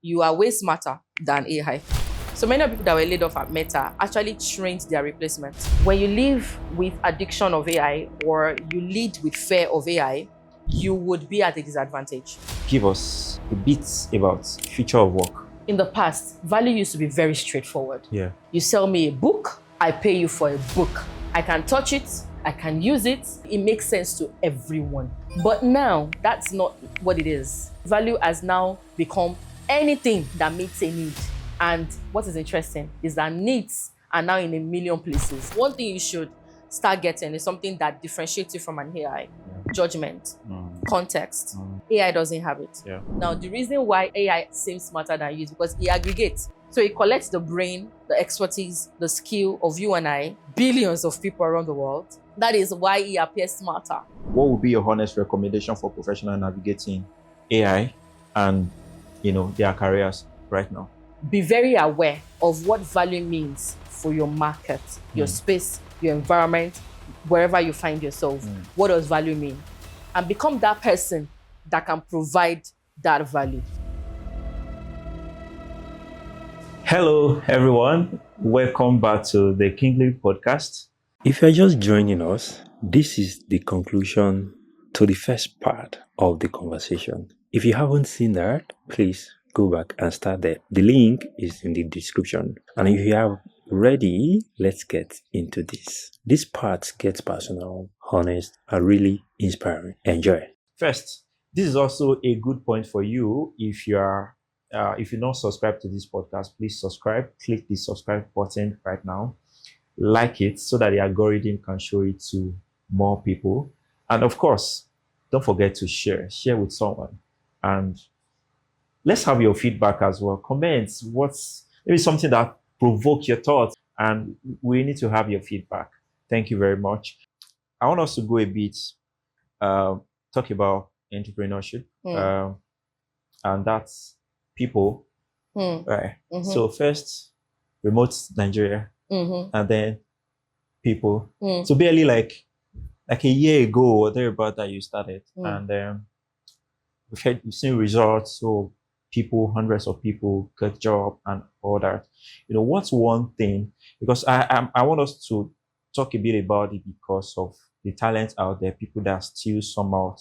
you are way smarter than AI. So many of the people that were laid off at Meta actually trained their replacement. When you live with addiction of AI or you lead with fear of AI, you would be at a disadvantage. Give us a bit about future of work. In the past, value used to be very straightforward. Yeah. You sell me a book, I pay you for a book. I can touch it, I can use it. It makes sense to everyone. But now, that's not what it is. Value has now become anything that meets a need. And what is interesting is that needs are now in a million places. One thing you should start getting is something that differentiates you from an AI. Yeah. Judgment, context. AI doesn't have it. Yeah. Now, the reason why AI seems smarter than you is because it aggregates. So it collects the brain, the expertise, the skill of you and I, billions of people around the world. That is why it appears smarter. What would be your honest recommendation for professionals navigating AI and, their careers right now? Be very aware of what value means for your market, your space, your environment, wherever you find yourself. What does value mean? And become that person that can provide that value. Hello, everyone. Welcome back to the Kingly Podcast. If you're just joining us, this is the conclusion to the first part of the conversation. If you haven't seen that, please go back and start there. The link is in the description. And if you have ready, let's get into this. This part gets personal, honest, and really inspiring. Enjoy. First, this is also a good point for you. If you're not subscribed to this podcast, please subscribe. Click the subscribe button right now. Like it so that the algorithm can show it to more people. And of course, don't forget to share with someone. And let's have your feedback as well. Comments, maybe something that provoke your thoughts, and we need to have your feedback. Thank you very much. I want us to go a bit, talk about entrepreneurship, and that's people. Right. So first, remote Nigeria, and then people. So barely like a year ago or thereabout that you started, and we've seen results. So people, hundreds of people get job and all that. What's one thing? Because I want us to talk a bit about it because of the talent out there, people that still somehow,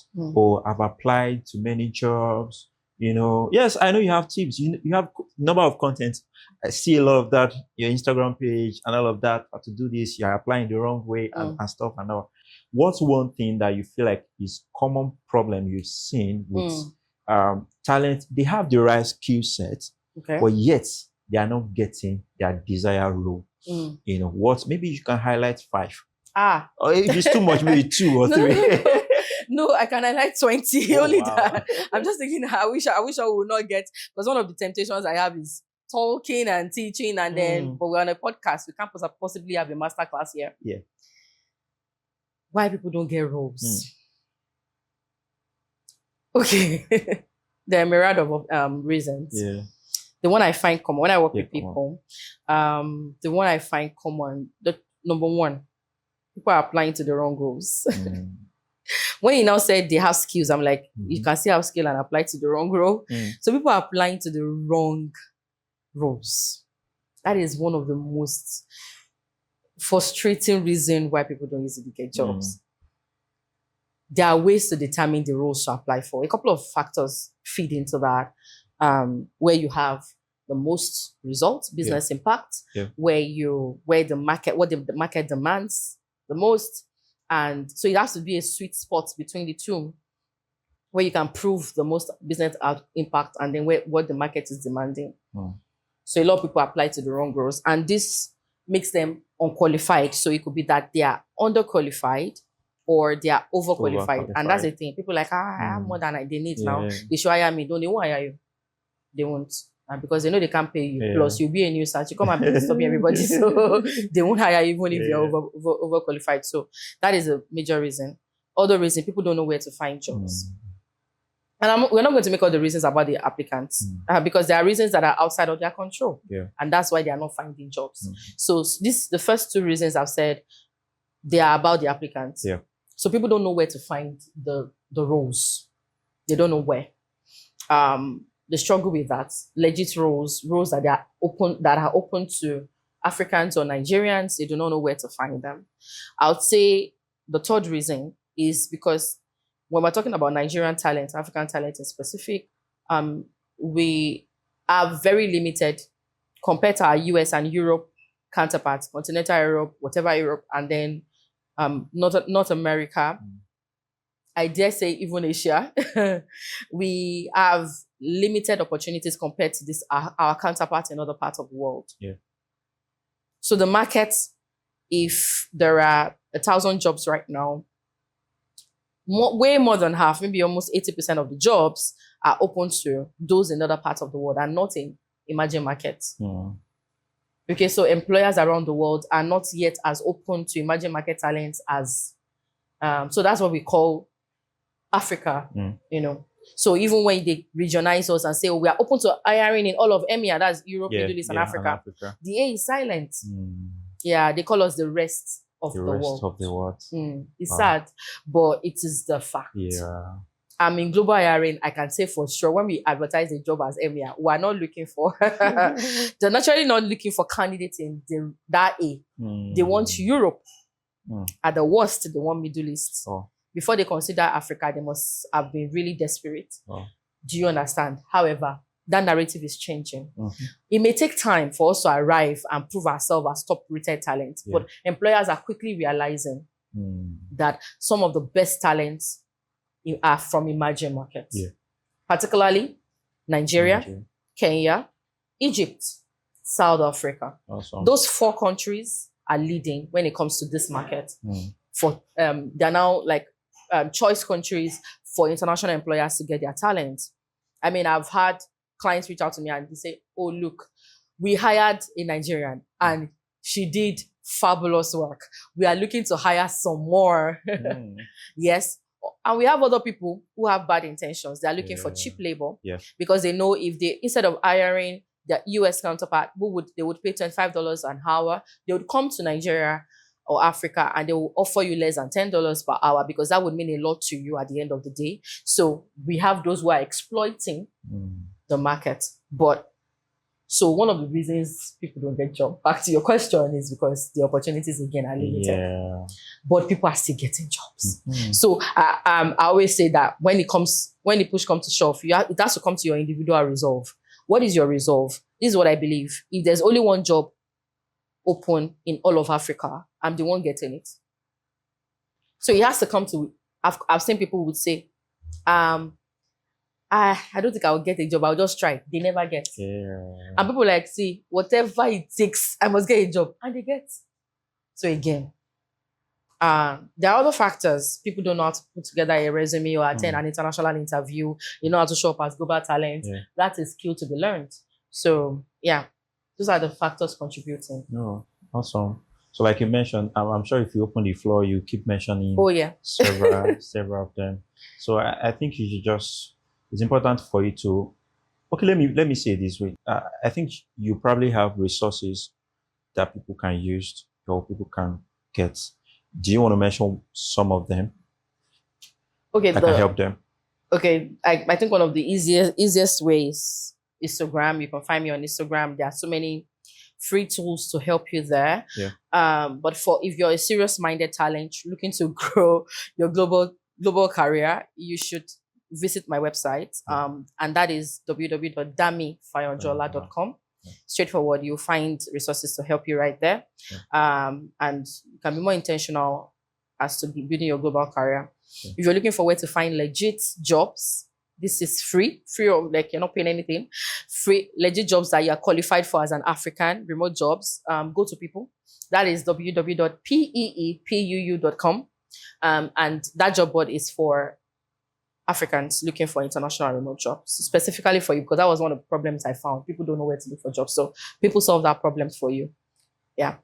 I've applied to many jobs. Yes, I know you have tips. You have number of content. I see a lot of that, your Instagram page and all of that. How to do this, you're applying the wrong way and stuff and all. What's one thing that you feel like is common problem you've seen with talent? They have the right skill set, but yet they are not getting their desired role. What? Maybe you can highlight 5. Or if it's too much, maybe 2 or 3. No, I can highlight 20. Only wow. That. I'm just thinking, I wish I would not get, because one of the temptations I have is talking and teaching, and then, but we're on a podcast, we can't possibly have a master class here. Yeah. Why people don't get roles? Okay. There are a myriad of reasons. Yeah. The one I find common when I work with people, the one I find common, the number one, people are applying to the wrong roles. When you now said they have skills, I'm like, you can still have skill and apply to the wrong role. So people are applying to the wrong roles. That is one of the most frustrating reasons why people don't easily get jobs. There are ways to determine the roles to apply for. A couple of factors feed into that, where you have the most results, business impact, where the market demands the most. And so it has to be a sweet spot between the two, where you can prove the most business impact and then what the market is demanding. So a lot of people apply to the wrong roles, and this makes them unqualified. So it could be that they are underqualified or they are overqualified. And that's the thing. People are like, I have more than they need now. They should hire me. Don't they won't hire you? They won't. And because they know they can't pay you. Plus, you'll be a new search. You come and be disturbing everybody. So they won't hire you even if you're overqualified. So that is a major reason. Other reason, people don't know where to find jobs. And we're not going to make all the reasons about the applicants, because there are reasons that are outside of their control. And that's why they are not finding jobs. So the first 2 reasons I've said, they are about the applicants. So people don't know where to find the roles. They don't know where. they struggle with that. Legit roles that are open to Africans or Nigerians, they do not know where to find them. I would say the third reason is because when we're talking about Nigerian talent, African talent in specific, we are very limited compared to our US and Europe counterparts, continental Europe, whatever Europe, and then North America. I dare say even Asia. We have limited opportunities compared to our counterparts in other parts of the world. Yeah. So the market, if there are 1,000 jobs right now, way more than half, maybe almost 80% of the jobs are open to those in other parts of the world and not in emerging markets. Okay, so employers around the world are not yet as open to emerging market talents as, so that's what we call Africa, you know. So even when they regionalize us and say, we are open to hiring in all of EMEA, that's Europe, Middle East, and Africa, the A is silent. Yeah, they call us the rest of the world. It's sad, but it is the fact. Yeah. In global hiring, I can say for sure, when we advertise a job as EMEA, we are not looking for, they're naturally not looking for candidates in that A. They want Europe. At the worst, they want Middle East. Before they consider Africa, they must have been really desperate. Do you understand? However, that narrative is changing. It may take time for us to arrive and prove ourselves as top-rated talent, but employers are quickly realizing that some of the best talents are from emerging markets, particularly Nigeria, Kenya, Egypt, South Africa. Those 4 countries are leading when it comes to this market. They're now like choice countries for international employers to get their talent. I mean, I've had clients reach out to me and they say, oh, look, we hired a Nigerian and she did fabulous work. We are looking to hire some more. Yes. And we have other people who have bad intentions. They're looking for cheap labor because they know if they, instead of hiring their US counterpart, they would pay $25 an hour, they would come to Nigeria or Africa and they will offer you less than $10 per hour because that would mean a lot to you at the end of the day. So we have those who are exploiting the market. But so one of the reasons people don't get jobs, back to your question, is because the opportunities again are limited. But people are still getting jobs. So I always say that when the push comes to shove, it has to come to your individual resolve. What is your resolve? This is what I believe. If there's only one job open in all of Africa, I'm the one getting it. So it has to come to, I've seen people would say, I don't think I will get a job. I'll just try. They never get. And people like, see, whatever it takes, I must get a job. And they get. So again, there are other factors. People don't know how to put together a resume or attend an international interview. You know how to show up as global talent. That's a skill to be learned. So yeah, those are the factors contributing. Awesome. So like you mentioned, I'm sure if you open the floor, you keep mentioning several of them. So I think you should just, it's important for you to, okay, let me say it this way. I think you probably have resources that people can use or people can get. Do you want to mention some of them? Okay, that can help them. Okay, I think one of the easiest ways, Instagram. You can find me on Instagram. There are so many free tools to help you there. But if you're a serious-minded talent looking to grow your global career, you should visit my website. And that is www.damifayanjuola.com. Straightforward, you'll find resources to help you right there. And you can be more intentional as to building your global career. If you're looking for where to find legit jobs, this is free or like you're not paying anything. Free, legit jobs that you are qualified for as an African, remote jobs. Go to Peepuu. That is www.peepuu.com. And that job board is for Africans looking for international remote jobs, specifically for you, because that was one of the problems I found. People don't know where to look for jobs. So people solve that problem for you. Yeah.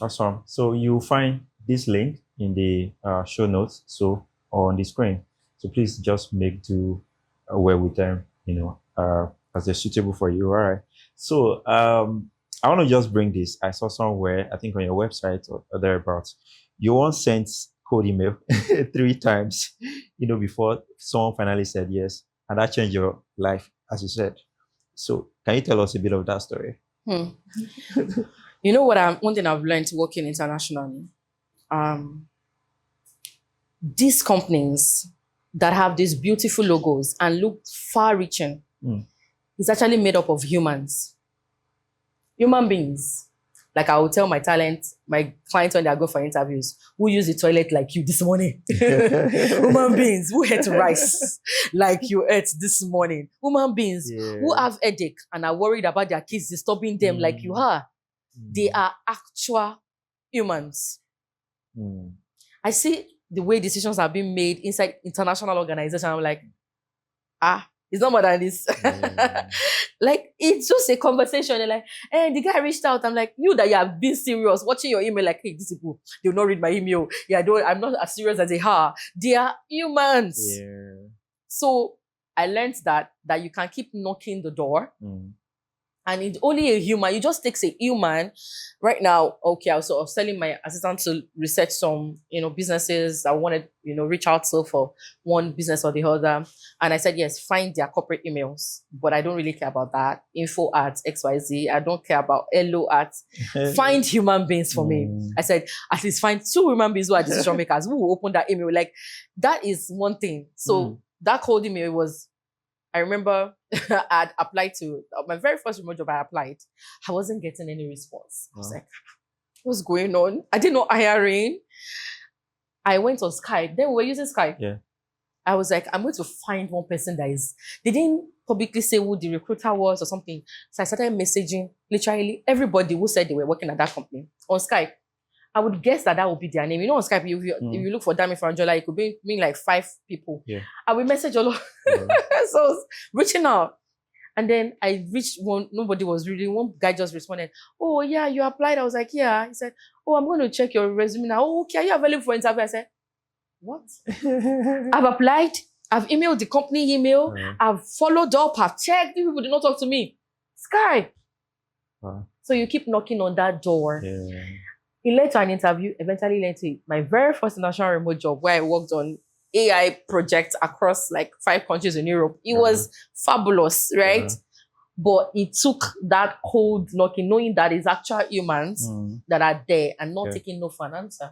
Awesome. So you'll find this link in the show notes, or on the screen. So please just make do well with them, as they're suitable for you. All right. So I want to just bring this. I saw somewhere, I think on your website or thereabouts, you once sent code email 3 times, before someone finally said yes, and that changed your life. as you said. So can you tell us a bit of that story? You know what? One thing I've learned working internationally. These companies that have these beautiful logos and look far-reaching, is actually made up of humans, human beings. Like I will tell my clients when they go for interviews, who use the toilet like you this morning? Human beings who ate rice like you ate this morning. Human beings who have headache and are worried about their kids disturbing them like you are. They are actual humans. I see the way decisions are being made inside international organizations. I'm like, it's not more than this. Like, it's just a conversation. They're like, the guy reached out. I'm like, you that you have been serious, watching your email, like, hey, these people, they'll not read my email. Yeah, I'm not as serious as they are. They are humans. So I learned that you can keep knocking the door. And it's only a human. You just take a human. Right now, okay, I was telling my assistant to research some, businesses I wanted, reach out to for one business or the other. And I said, yes, find their corporate emails. But I don't really care about that. Info at XYZ. I don't care about hello at. Find human beings for me. I said, at least find 2 human beings who are decision makers who will open that email. Like, that is one thing. So that cold email was, I remember I'd applied to my very first remote job I applied. I wasn't getting any response. I was like, what's going on? I didn't know hiring. I went on Skype. Then we were using Skype. Yeah. I was like, I'm going to find one person they didn't publicly say who the recruiter was or something. So I started messaging literally everybody who said they were working at that company on Skype. I would guess that would be their name. On Skype, if you look for Dami Fayanjuola, it could be like 5 people. Yeah. I would message all of so I was reaching out. And then I reached one, nobody was reading. One guy just responded, oh, yeah, you applied. I was like, yeah. He said, oh, I'm going to check your resume now. Oh, okay, are you available for interview? I said, what? I've applied. I've emailed the company email. I've followed up. I've checked. These people did not talk to me. Skype. So you keep knocking on that door. Yeah. It led to an interview, eventually led to my very first international remote job where I worked on AI projects across like 5 countries in Europe. It was fabulous, right? But it took that cold knocking, knowing that it's actual humans that are there and not taking no for an answer.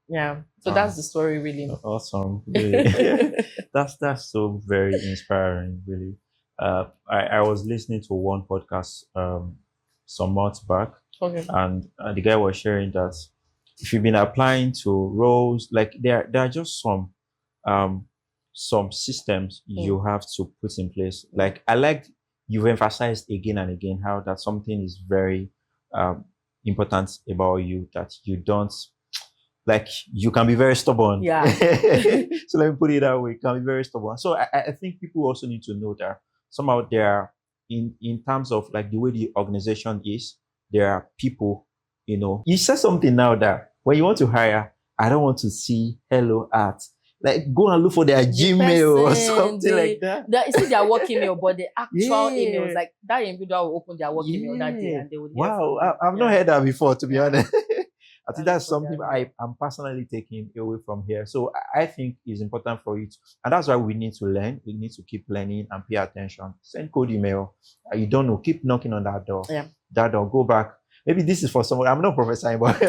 Yeah. So that's the story, really. Awesome. Really. That's so very inspiring, really. I was listening to one podcast some months back. Okay. And the guy was sharing that if you've been applying to roles, like there are just some systems you have to put in place. Like I like you've emphasized again and again how that something is very important about you, that you don't, like, you can be very stubborn. Yeah. So let me put it that way. You can be very stubborn. So I think people also need to know that somehow there, in terms of like the way the organization is, there are people, you said something now that when you want to hire, I don't want to see hello at, like, go and look for their Gmail or something like that. You see their work email, but the actual emails, like that individual will open their work email that day and they would. Wow, I've not heard that before, to be honest. I think that's something I'm personally taking away from here. So I think it's important for you to, and that's why we need to learn. We need to keep learning and pay attention. Send cold email. You don't know, keep knocking on that door. Yeah. That door, go back. Maybe this is for somebody. I'm not prophesying, but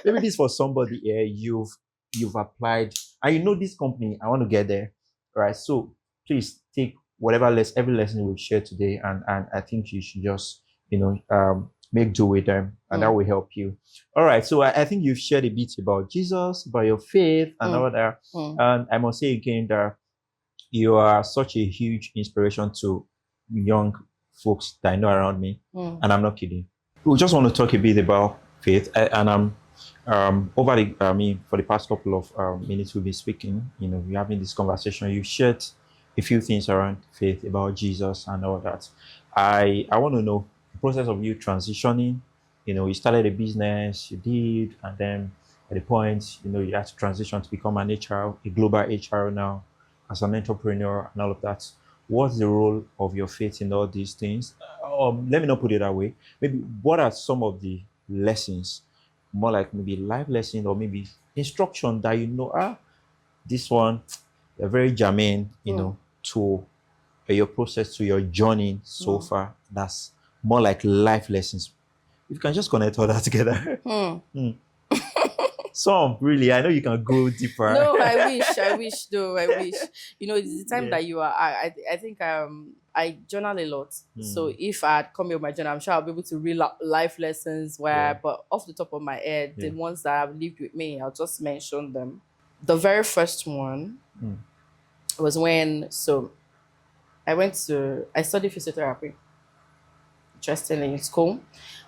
maybe this is for somebody here. You've applied and you know this company, I want to get there. Right. So please take every lesson we've shared today, and I think you should just, make do with them, and that will help you. All right. So I think you've shared a bit about Jesus, about your faith and all that. And I must say again that you are such a huge inspiration to young folks that I know around me. And I'm not kidding. We just want to talk a bit about faith. And I'm for the past couple of minutes we've been speaking, we're having this conversation. You shared a few things around faith, about Jesus and all that. I want to know the process of you transitioning. You started a business, you did, and then at the point, you had to transition to become an HR, a global HR now, as an entrepreneur and all of that. What's the role of your faith in all these things? Let me not put it that way. Maybe what are some of the lessons, more like maybe life lessons or maybe instruction that this one, they're very germane, to your process to your journey so far, that's more like life lessons. If you can just connect all that together. Some really, I know you can go deeper. No, I wish though, I wish. You know, it's the time that you are, I think I journal a lot. So if I had come here with my journal, I'm sure I'll be able to read life lessons where, but off the top of my head, the ones that have lived with me, I'll just mention them. The very first one was when, I studied physiotherapy, interestingly, in school,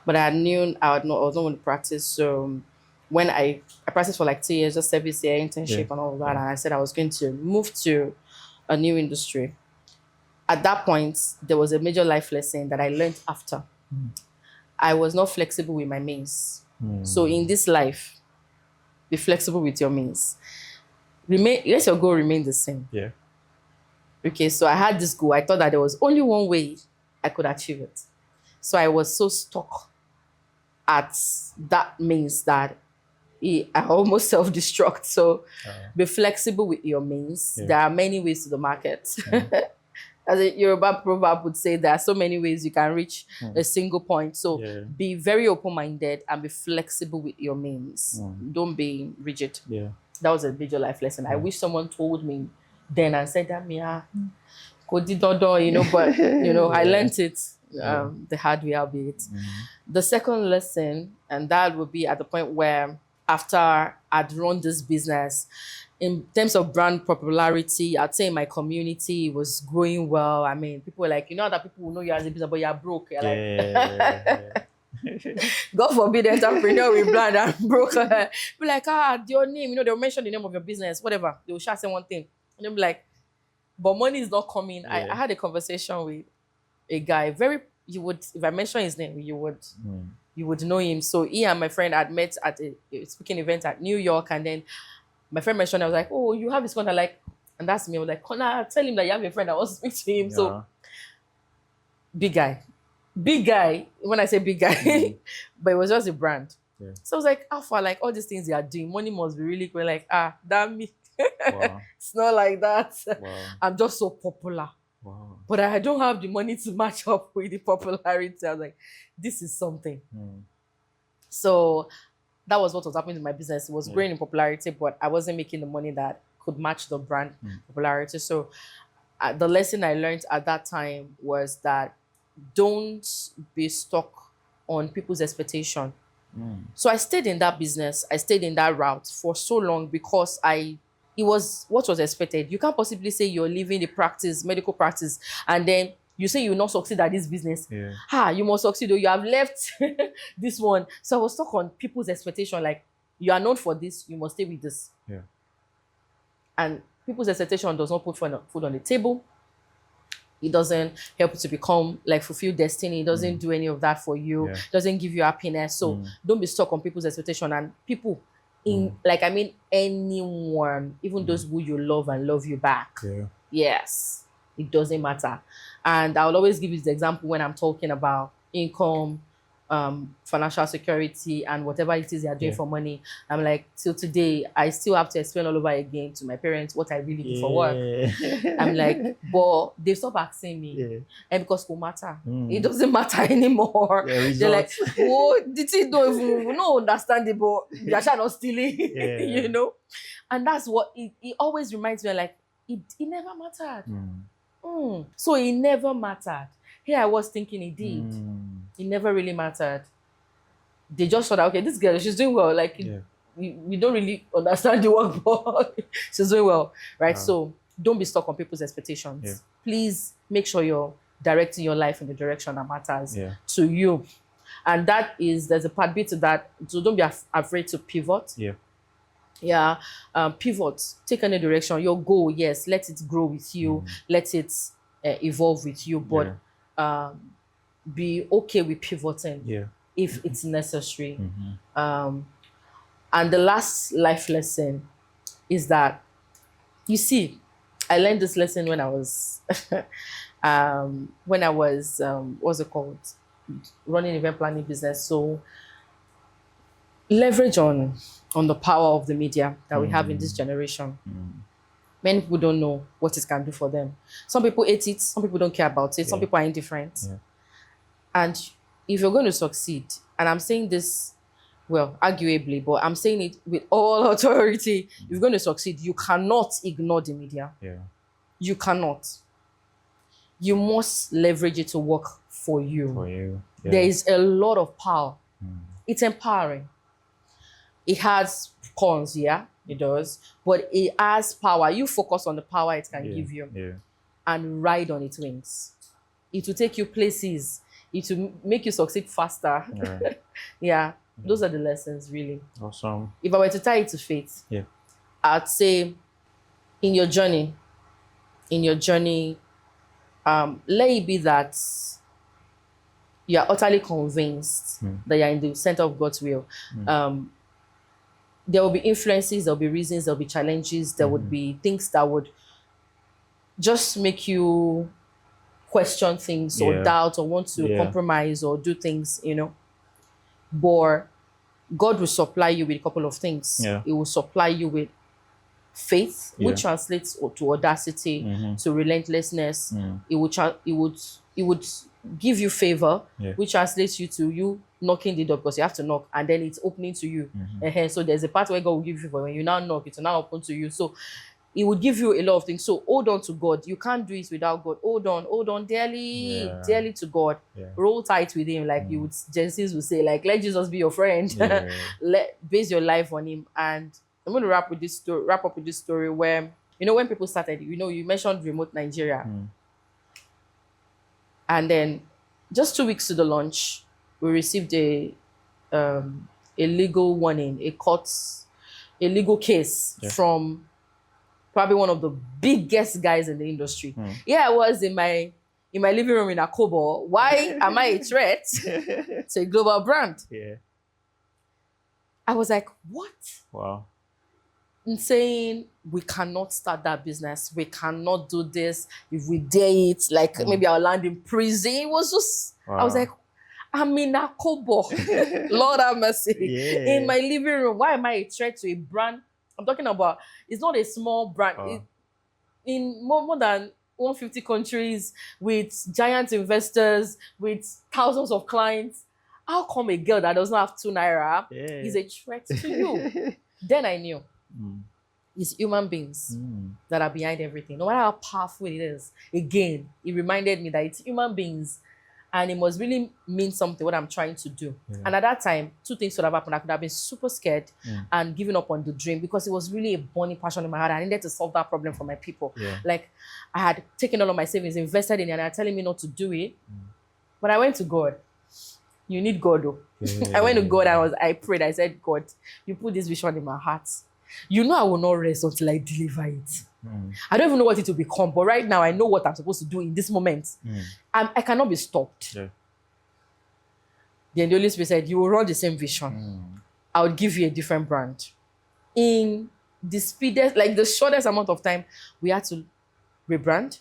but I knew I was not going to practice. So when I practiced for like 2 years, just service year, internship and all of that, and I said I was going to move to a new industry. At that point, there was a major life lesson that I learned after. I was not flexible with my means. So in this life, be flexible with your means. Let your goal remain the same. Yeah. Okay, so I had this goal. I thought that there was only one way I could achieve it. So I was so stuck at that means that I almost self-destruct. So be flexible with your means. There are many ways to the market. As a Yoruba proverb would say, there are so many ways you can reach a single point. So be very open-minded and be flexible with your means. Don't be rigid. That was a major life lesson. I wish someone told me then and said that you know, but you know, I learned it the hard way, albeit. The second lesson, and that would be at the point where after I'd run this business, in terms of brand popularity, I'd say in my community, it was growing well. I mean, people were like, you know that people will know you as a business, but you're broke. You're like, God forbid, entrepreneur with brand and broke. Be like, your name, you know, they'll mention the name of your business, whatever. They'll share say one thing. And they'll be like, but money is not coming. I had a conversation with a guy, if I mention his name, you would know him. So he and my friend had met at a speaking event at New York, and then my friend mentioned, I was like, oh, you have this Connor, like, and that's me. I was like, Connor, tell him that you have a friend that wants to speak to him. So big guy. When I say big guy, but it was just a brand. So I was like, Alpha, like all these things they are doing, money must be really cool. Like, Dami. It's not like that. I'm just so popular. But I don't have the money to match up with the popularity. I was like, this is something. So that was what was happening in my business. It was growing in popularity, but I wasn't making the money that could match the brand popularity. So the lesson I learned at that time was that don't be stuck on people's expectation. So I stayed in that business. I stayed in that route for so long because it was what was expected. You can't possibly say you're leaving the practice, medical practice, and then you say you will not succeed at this business. You must succeed, or you have left this one. So I was stuck on people's expectation, like, you are known for this, you must stay with this. And people's expectation does not put food on the table. It doesn't help you to become, like, fulfill destiny. It doesn't do any of that for you. It doesn't give you happiness. So don't be stuck on people's expectation. And people, anyone, even those who you love and love you back. Yes, it doesn't matter. And I'll always give you the example when I'm talking about income, financial security, and whatever it is they are doing for money. I'm like, till today, I still have to explain all over again to my parents what I really do for work. I'm like, but they stop asking me. And because it matter. It doesn't matter anymore. They're like, oh, did he don't even understand it, but they're not stealing, you know? And that's what it always reminds me, like, it never mattered. So it never mattered. Here I was thinking it did. It never really mattered. They just thought, okay, this girl, she's doing well. Like, we don't really understand the work, but she's doing well, right? So don't be stuck on people's expectations. Please make sure you're directing your life in the direction that matters to you. And there's a part B to that. So don't be afraid to pivot. Pivot. Take any direction. Your goal, yes, let it grow with you. Let it evolve with you. But be okay with pivoting if it's necessary. And the last life lesson is that, you see, I learned this lesson when I was what's it called, running event planning business. So leverage on the power of the media that we have in this generation. Many people don't know what it can do for them. Some people hate it. Some people don't care about it. Some people are indifferent. Yeah. And if you're going to succeed, and I'm saying this, well, arguably, but I'm saying it with all authority, if you're going to succeed, you cannot ignore the media. Yeah. You cannot. You must leverage it to work for you. For you. Yeah. There is a lot of power. It's empowering. It has cons, yeah, it does, but it has power. You focus on the power it can give you and ride on its wings. It will take you places. It will make you succeed faster. Yeah. Those are the lessons, really. Awesome. If I were to tie it to faith, I'd say in your journey, let it be that you are utterly convinced that you're in the center of God's will. There will be influences, there will be reasons, there will be challenges, there would be things that would just make you question things or doubt or want to compromise or do things, But God will supply you with a couple of things. He will supply you with faith, which translates to audacity, to relentlessness. It would give you favor, which translates you to you knocking the door, because you have to knock, and then it's opening to you. So there's a part where God will give you, for when you now knock, it will now open to you. So it would give you a lot of things. So hold on to God. You can't do it without God. Hold on dearly to God. Roll tight with Him, like you would, Genesis would say, like, let Jesus be your friend. Base your life on Him. And I'm going to wrap up with this story where, when people started, you mentioned remote Nigeria. And then just 2 weeks to the launch, we received a legal warning, a legal case from probably one of the biggest guys in the industry. I was in my living room in Akobo. Why am I a threat to a global brand? I was like, what? Wow. And saying, we cannot start that business. We cannot do this. If we dare it, like maybe I'll land in prison. It was just, I was like, I'm in Akobo. Lord have mercy. In my living room. Why am I a threat to a brand? I'm talking about, it's not a small brand. In more than 150 countries, with giant investors, with thousands of clients. How come a girl that does not have 2 naira is a threat to you? Then I knew. It's human beings that are behind everything. No matter how powerful it is, again, it reminded me that it's human beings, and it must really mean something what I'm trying to do. And at that time, 2 things would have happened. I could have been super scared and given up on the dream, because it was really a burning passion in my heart. I needed to solve that problem for my people. Like, I had taken all of my savings, invested in it, and they're telling me not to do it. But I went to God. You need God, though. I went to God. I prayed. I said, God, you put this vision in my heart. I will not rest until I deliver it. I don't even know what it will become, but right now I know what I'm supposed to do in this moment. I cannot be stopped. Then the Holy Spirit said, you will run the same vision. I will give you a different brand. In the the shortest amount of time, we had to rebrand.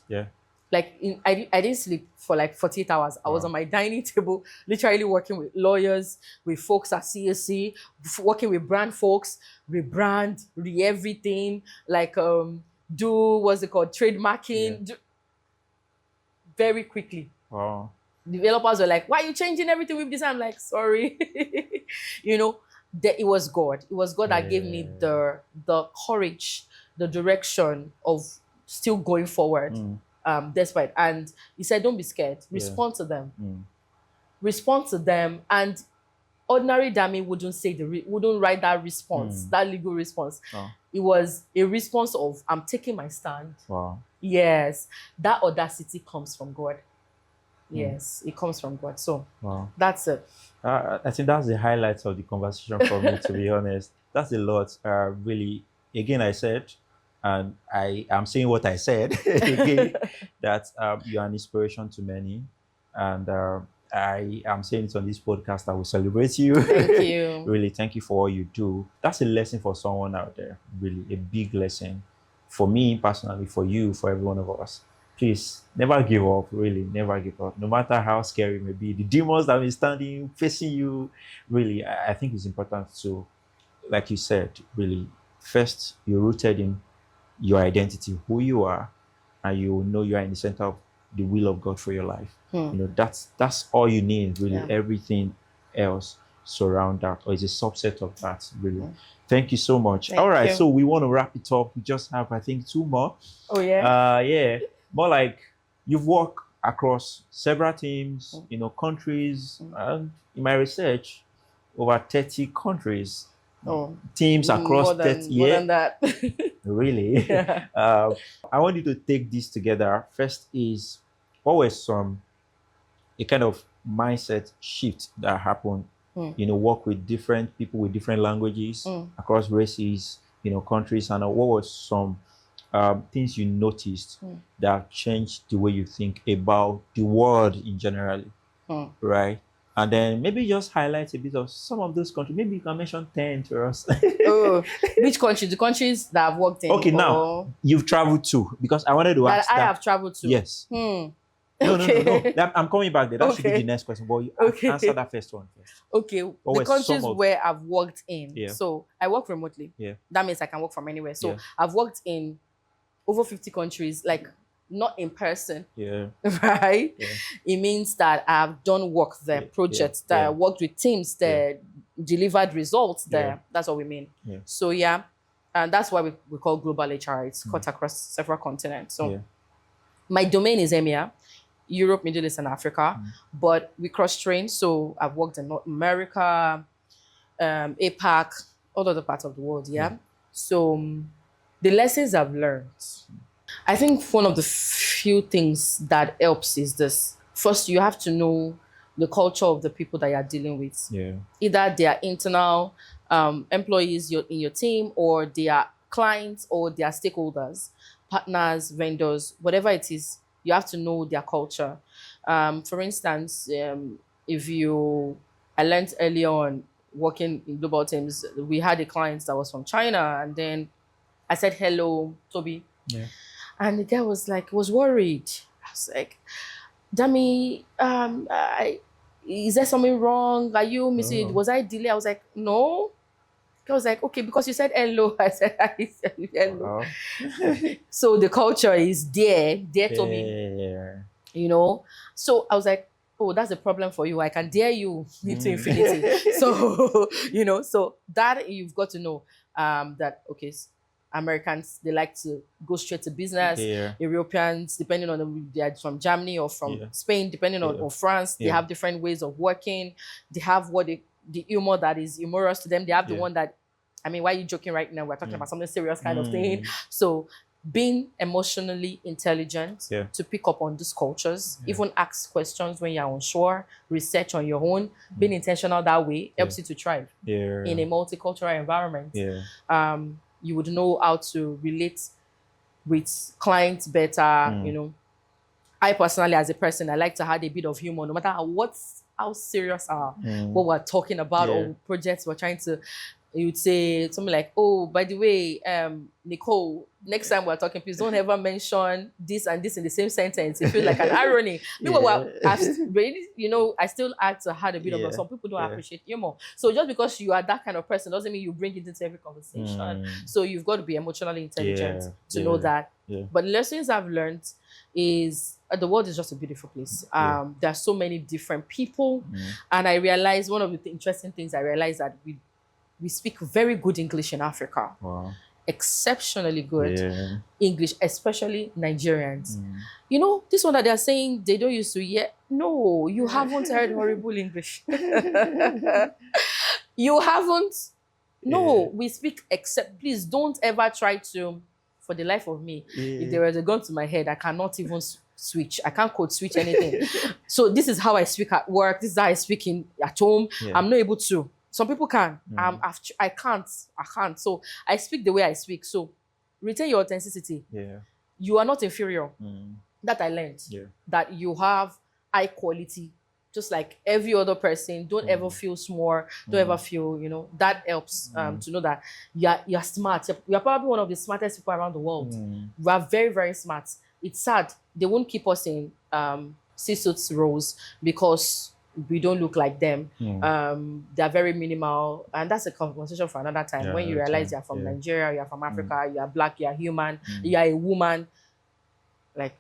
Like, I didn't sleep for like 48 hours. I was on my dining table, literally working with lawyers, with folks at CSC, working with brand folks, rebrand, everything, like do what's it called, trademarking, very quickly. Wow. Developers were like, why are you changing everything with this? I'm like, sorry. It was God. It was God that gave me the courage, the direction of still going forward. Despite, and he said, don't be scared, respond to them. Respond to them. And ordinary Dami wouldn't write that response, that legal response. It was a response of, I'm taking my stand. Wow. Yes, that audacity comes from God. Yes, it comes from God. So that's it. I think that's the highlights of the conversation for me, to be honest. That's a lot. Really, again, I said, and I am saying what I said again, that you are an inspiration to many. And I am saying it on this podcast. I will celebrate you. Thank you. Really, thank you for all you do. That's a lesson for someone out there. Really, a big lesson. For me personally, for you, for every one of us. Please, never give up. Really, never give up. No matter how scary it may be. The demons that may be standing, facing you. Really, I think it's important to, like you said, really, first, you're rooted in your identity, who you are, and you know you are in the center of the will of God for your life. That's all you need, really. Yeah. Everything else surround that, or is a subset of that, really. Thank you so much. Thank All right, you. so we want to wrap it up. We just have, I think, 2 more. Oh yeah. More like you've worked across several teams, countries, and in my research, over 30 countries. Teams across more 30 more than that. Really. Yeah. I want you to take this together. First is, what was a kind of mindset shift that happened? Work with different people with different languages across races, countries, and what was some things you noticed that changed the way you think about the world in general, right? And then maybe just highlight a bit of some of those countries. Maybe you can mention 10 to us. Which countries? The countries that I've worked in. Okay, now you've traveled to, because I wanted to ask that I that. have traveled to. Yes. No. I'm coming back there. That should be the next question. But you answer that first one first. Okay. The countries where I've worked in. Yeah. So I work remotely. Yeah. That means I can work from anywhere. So Yeah. I've worked in over 50 countries, like not in person. Yeah. Right? Yeah. It means that I've done work there, projects that I worked with teams there, delivered results there. Yeah. That's what we mean. Yeah. So and that's why we call global HR. It's cut across several continents. So my domain is EMEA, Europe, Middle East, and Africa. But we cross-train. So I've worked in North America, APAC, all other parts of the world. So the lessons I've learned, I think one of the few things that helps is this. First, you have to know the culture of the people that you're dealing with. Yeah. Either they are internal employees in your team, or they are clients, or they are stakeholders, partners, vendors, whatever it is, you have to know their culture. For instance, I learned early on working in global teams, we had a client that was from China, and then I said, hello, Toby. Yeah. And the guy was worried. I was like, Dami, is there something wrong? Are you missing? Was I delayed? I was like, no. I was like, okay, because you said hello. I said hello. So the culture is there to me. So I was like, oh, that's a problem for you. I can dare you into infinity. So, so that you've got to know that, okay, Americans, they like to go straight to business. Europeans, depending on they are from Germany or from Spain, depending on France, they have different ways of working. They have the humor that is humorous to them. They have the one that, why are you joking right now? We're talking about something serious kind of thing. So being emotionally intelligent to pick up on these cultures, even ask questions when you're unsure, research on your own, being intentional that way helps you to thrive in a multicultural environment. You would know how to relate with clients better. I personally, as a person, I like to have a bit of humor, no matter how serious what we're talking about or projects we're trying to. You would say something like, oh, by the way, Nicole, next time we're talking, please don't ever mention this and this in the same sentence. It feels like an irony. Meanwhile, I still add to have a bit of, some people don't appreciate humor. So just because you are that kind of person doesn't mean you bring it into every conversation. So you've got to be emotionally intelligent to know that. But lessons I've learned is the world is just a beautiful place. There are so many different people. And I realized one of the interesting things I realized that we speak very good English in Africa. Wow. Exceptionally good English, especially Nigerians. This one that they're saying they don't used to hear. No, you haven't heard horrible English. You haven't. No, we speak please don't ever try to, for the life of me, if there was a gun to my head, I cannot even switch. I can't code switch anything. So this is how I speak at work. This is how I speak at home. I'm not able to. Some people can. I can't. So I speak the way I speak. So retain your authenticity. You are not inferior. That I learned. That you have high quality, just like every other person. Don't ever feel small. Don't ever feel, that helps to know that you're smart. You're probably one of the smartest people around the world. You are very, very smart. It's sad. They won't keep us in C-suite roles because we don't look like them. Mm. They're very minimal, and that's a conversation for another time. When you another realize time. you're from Yeah. Nigeria, you're from Africa, you're black, you're human, Mm. you're a woman, like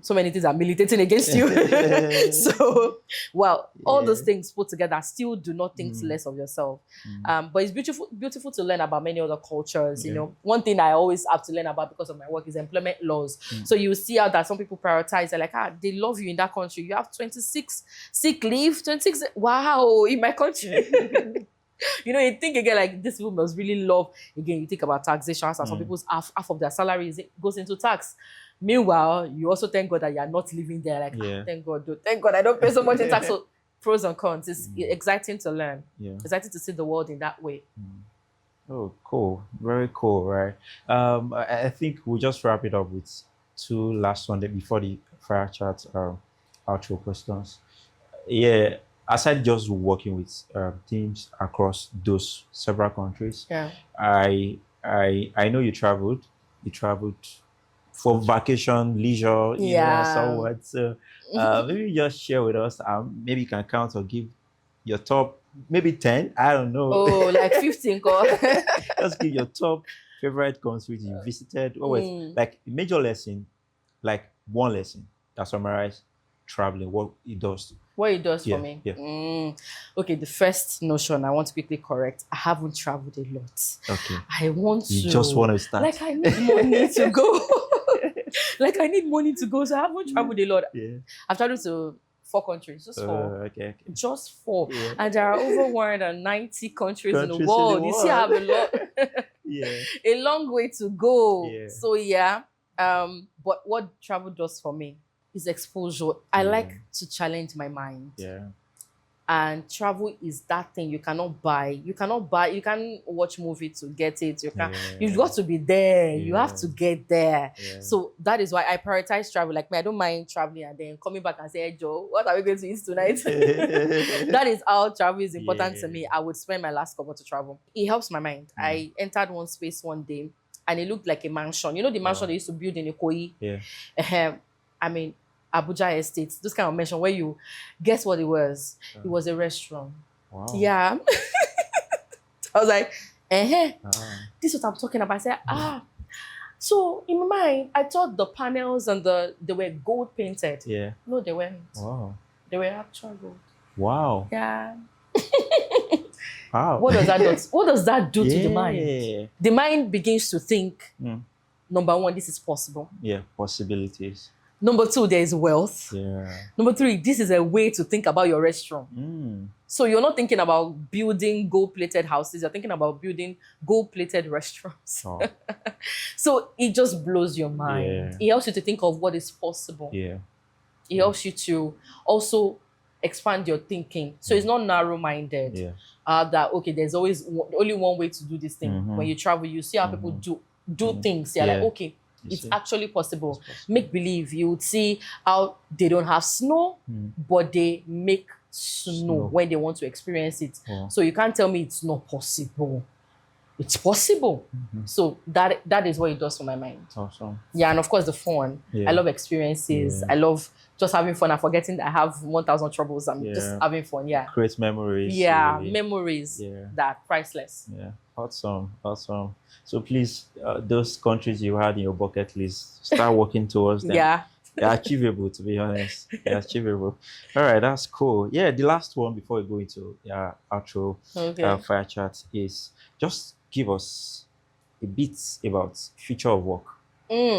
so many things are militating against you. So, well, all those things put together, still do not think less of yourself. But it's beautiful to learn about many other cultures. You know, one thing I always have to learn about because of my work is employment laws. So you see how that some people prioritize. They're like, they love you in that country. You have 26 sick leave, 26. Wow, in my country. You know, you think again, like, this people must really love. Again, you think about taxation. As some people's half of their salary goes into tax. Meanwhile, you also thank God that you are not living there. Like, thank God I don't pay so much in tax. So pros and cons. It's exciting to learn. Exciting to see the world in that way. Oh, cool. Very cool, right? I think we'll just wrap it up with two last one before the Firechats outro questions. Yeah, aside just working with teams across those several countries, I know you traveled. You traveled for vacation, leisure, you know, and so what. So maybe you just share with us. Maybe you can count or give your top, maybe 10. I don't know. Oh, like 15. Just give your top favorite countries you visited. Always like a major lesson, like one lesson that summarizes traveling, what it does. What it does for me. Okay, the first notion I want to quickly correct. I haven't traveled a lot. Okay. I want to. You just want to start. Like, I need money to go. Like, I need money to go. So I haven't traveled a lot. I've traveled to 4 countries. Just 4. Okay. Just 4. And there are over 190 countries in the world. You see, I have a lot. A long way to go. So but what travel does for me is exposure. I like to challenge my mind. And travel is that thing you cannot buy. You can't watch movie to get it. You've got to be there. You have to get there. So that is why I prioritize travel. Like me, I don't mind traveling and then coming back and say, hey Joe, what are we going to eat tonight? That is how travel is important to me. I would spend my last couple to travel. It helps my mind. I entered one space one day and it looked like a mansion. You know the mansion they used to build in Ikoyi? I mean, Abuja estates, this kind of mansion where you guess what it was? It was a restaurant. Wow. Yeah. I was like, this is what I'm talking about. I said, So in my mind, I thought the panels and they were gold painted. No, they weren't. Wow. They were actual gold. Wow. Yeah. Wow. What does that do to the mind? The mind begins to think, number 1, this is possible. Possibilities. Number 2, there is wealth. Number 3, this is a way to think about your restaurant. So you're not thinking about building gold-plated houses. You're thinking about building gold-plated restaurants. So it just blows your mind. It helps you to think of what is possible. It helps you to also expand your thinking. So it's not narrow-minded. That, okay, there's always only one way to do this thing. When you travel, you see how people do things. You're like, okay, it's actually possible. Make believe. You would see how they don't have snow, but they make snow when they want to experience it. So you can't tell me it's not possible. It's possible. So that is what it does for my mind. Awesome. And of course the fun. I love experiences. I love just having fun and forgetting that I have 1,000 troubles. I'm just having fun. Create memories. Memories that are priceless. Awesome. So please, those countries you had in your bucket list, start working towards them. They're achievable, to be honest. They're achievable. All right, that's cool. The last one before we go into outro Firechats is just give us a bit about future of work.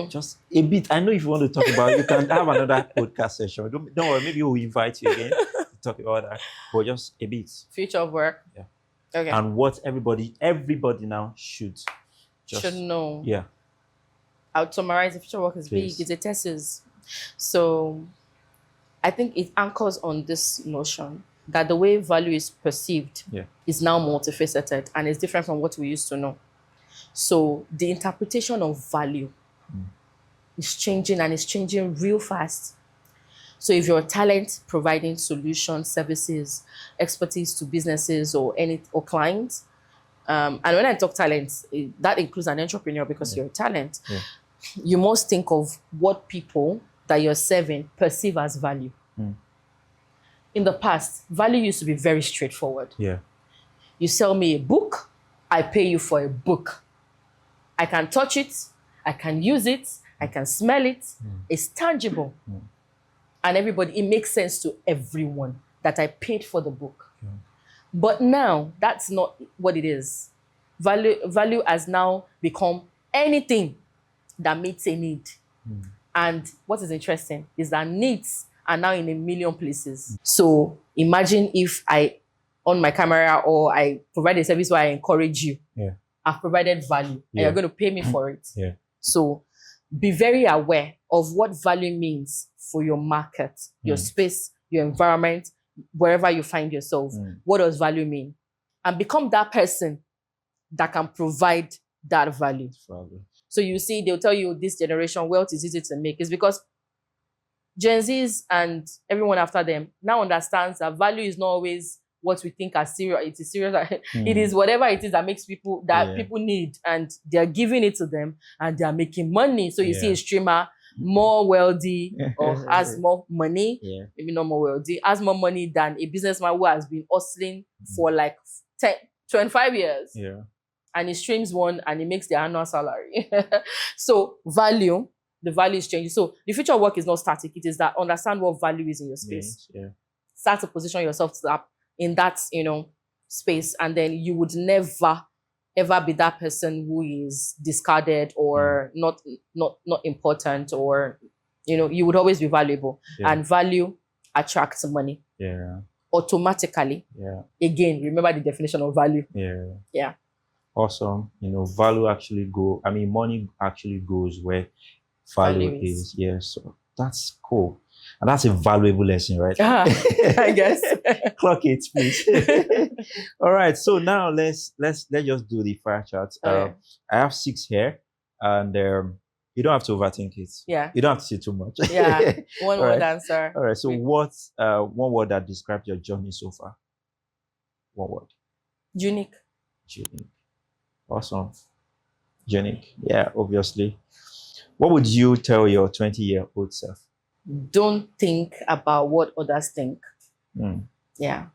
Just a bit. I know if you want to talk about it, you can have another podcast session. Don't worry, maybe we'll invite you again to talk about that. But just a bit. Future of work. Okay. And what everybody now should know. I would summarize the future of work is big. It's a thesis. So I think it anchors on this notion that the way value is perceived is now multifaceted and is different from what we used to know. So the interpretation of value is changing, and it's changing real fast. So if you're a talent providing solutions, services, expertise to businesses or clients, and when I talk talent, that includes an entrepreneur because you're a talent. You must think of what people that you're serving perceive as value. in the past, value used to be very straightforward. Yeah. You sell me a book, I pay you for a book. I can touch it, I can use it, I can smell it. It's tangible. And everybody, it makes sense to everyone that I paid for the book. But now, that's not what it is. Value has now become anything that meets a need. And what is interesting is that needs are now in a million places. So imagine if I, on my camera, or I provide a service where I encourage you. Yeah. I've provided value, and you're going to pay me for it. Yeah. So be very aware of what value means for your market, your space, your environment, wherever you find yourself. What does value mean? And become that person that can provide that value. So you see, they'll tell you this generation, wealth is easy to make. It's because Gen Zs and everyone after them now understands that value is not always what we think are serious. It is serious. It is whatever it is that makes people, that people need, and they're giving it to them, and they're making money. So you see a streamer more wealthy or has more money, maybe not more wealthy, has more money than a businessman who has been hustling for like 25 years. Yeah. And he streams one and he makes the annual salary. So the value is changing. So the future of work is not static. It is that understand what value is in your space. Yeah. Start to position yourself in that, space. And then you would never, ever be that person who is discarded or not important, or, you would always be valuable. Yeah. And value attracts money. Yeah. Automatically. Yeah. Again, remember the definition of value. Yeah. Yeah. Awesome. Value actually money actually goes where value is. Yeah. So that's cool. And that's a valuable lesson, right? I guess. Clock it, please. All right. So now let's just do the fire chart. I have 6 here, and you don't have to overthink it. Yeah. You don't have to say too much. Yeah. One word answer. All right. So what's one word that describes your journey so far? One word. Unique. Unique. Awesome. Unique. Yeah, obviously. What would you tell your 20-year-old self? Don't think about what others think. Yeah.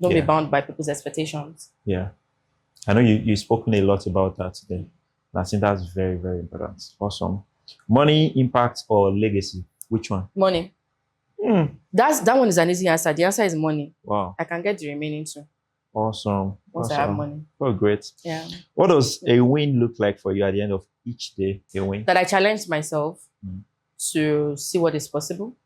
Don't be bound by people's expectations. Yeah. I know you've spoken a lot about that today. I think that's very, very important. Awesome. Money, impact, or legacy? Which one? Money. That one is an easy answer. The answer is money. Wow. I can get the remaining two. Awesome. Once I have money. Oh, great. Yeah. What does a win look like for you at the end of each day? A win? That I challenge myself to see what is possible.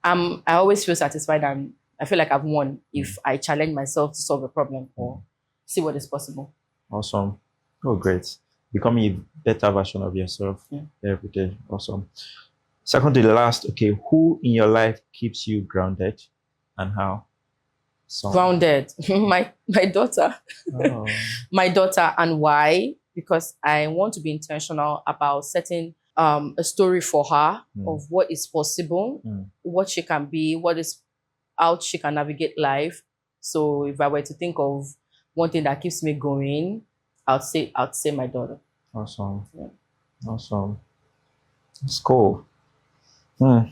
I always feel satisfied, and I feel like I've won if I challenge myself to solve a problem or see what is possible. Awesome. Oh, great. Becoming a better version of yourself every day. Awesome. Second to the last, who in your life keeps you grounded and how? Grounded. My daughter. Oh. My daughter. And why? Because I want to be intentional about setting a story for her of what is possible, what she can be, how she can navigate life. So if I were to think of one thing that keeps me going, I'd say my daughter. Awesome. Yeah. Awesome. That's cool. All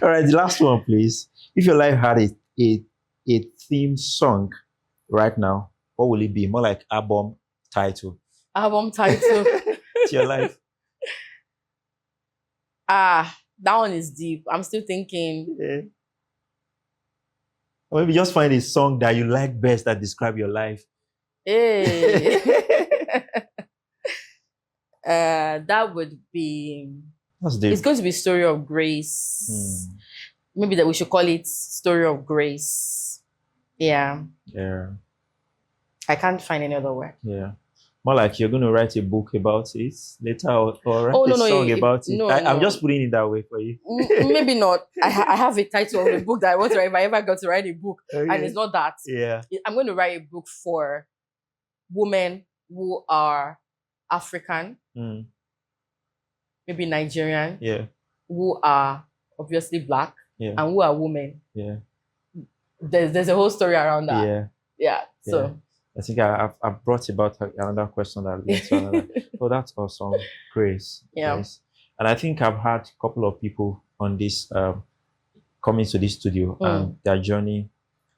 right, the last one, please. If your life had a theme song right now, what will it be? More like album title. Album title. To your life. That one is deep. I'm still thinking. Yeah. Or maybe just find a song that you like best that describe your life. Hey. That would be. That's deep. It's going to be Story of Grace. Maybe that we should call it Story of Grace. Yeah. Yeah. I can't find any other word. Yeah. More like you're going to write a book about it later, or write a song about it. I'm just putting it that way for you. Maybe not. I have a title of a book that I want to write if I ever got to write a book. Okay. And it's not that. Yeah. I'm going to write a book for women who are African, maybe Nigerian, who are obviously Black, and who are women. Yeah. There's a whole story around that. Yeah. So I think I've brought about another question that leads to another. Oh, that's awesome. Grace. Yeah. Grace. And I think I've had a couple of people on this coming to this studio, and their journey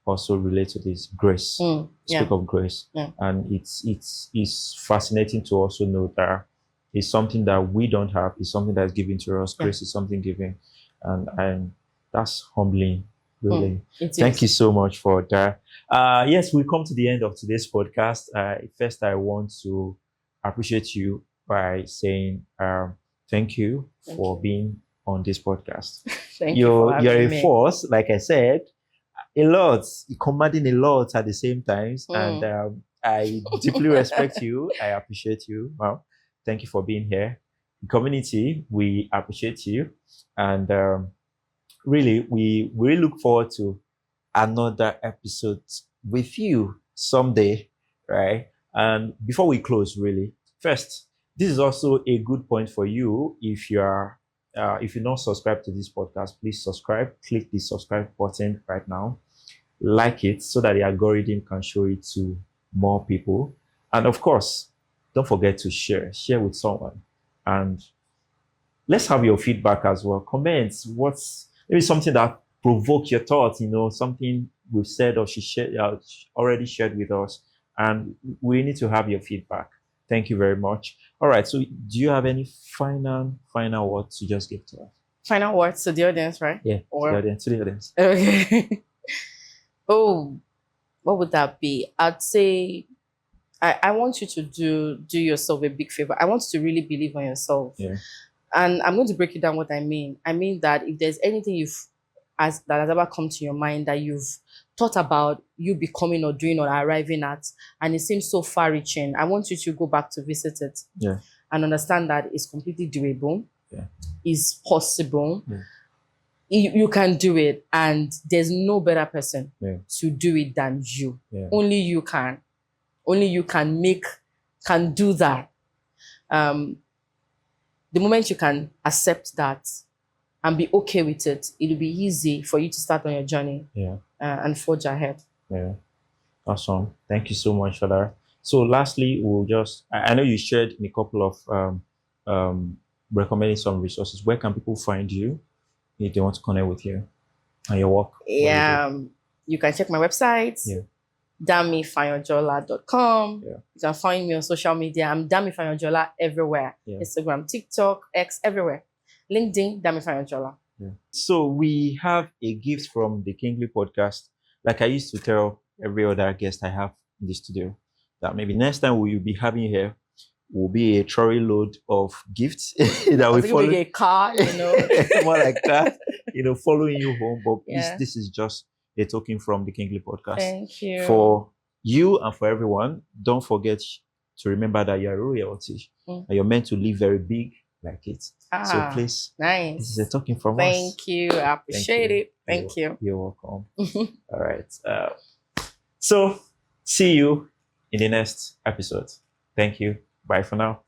also relates to this grace. Speak of grace, and it's fascinating to also know that it's something that we don't have. It's something that's given to us. Grace is something given, and that's humbling. Really, thank you so much for that. Yes, we come to the end of today's podcast. First, I want to appreciate you by saying thank you for being on this podcast. Thank you for having you're a me. force, like I said, a lot, commanding a lot at the same times, and I deeply respect you. I appreciate you. Wow, thank you for being here. The community, we appreciate you, and really, we really look forward to another episode with you someday, right? And before we close, really, first, this is also a good point for you. If you're not subscribed to this podcast, please subscribe. Click the subscribe button right now. Like it so that the algorithm can show it to more people. And of course, don't forget to share with someone. And let's have your feedback as well. Comments. What's maybe something that provoked your thoughts? Something we've said or she already shared with us, and we need to have your feedback. Thank you very much. All right. So, do you have any final words to just give to us? Final words to the audience, right? Yeah. To the audience. Okay. Oh, what would that be? I'd say I want you to do yourself a big favor. I want you to really believe on yourself. Yeah. And I'm going to break it down what I mean. I mean that if there's anything that has ever come to your mind that you've thought about you becoming or doing or arriving at, and it seems so far-reaching, I want you to go back to visit it. Yeah. And understand that it's completely doable. Yeah. It's possible. Yeah. You can do it, and there's no better person to do it than you. Yeah. Only you can. Only you can do that. The moment you can accept that and be okay with it, it'll be easy for you to start on your journey and forge ahead. Yeah. Awesome. Thank you so much for that. So lastly, I know you shared in a couple of recommending some resources. Where can people find you if they want to connect with you and your work? Yeah, you can check my website, DamiFayanjuola.com. Yeah. You can find me on social media. I'm Dami Fayanjuola everywhere. Yeah. Instagram, TikTok, X, everywhere. LinkedIn, Dami Fayanjuola. Yeah. So we have a gift from the Kingly podcast. Like I used to tell every other guest I have in the studio, that maybe next time we will be having here will be a trolley load of gifts that we follow. A car, more like that, following you home. But this is just a token from the Kingly podcast. Thank you. For you and for everyone, don't forget to remember that you're a royalty and you're meant to live very big like it. So please, nice. This is a token from us. Thank you. I appreciate it. Thank you. You're welcome. All right. So see you in the next episode. Thank you. Bye for now.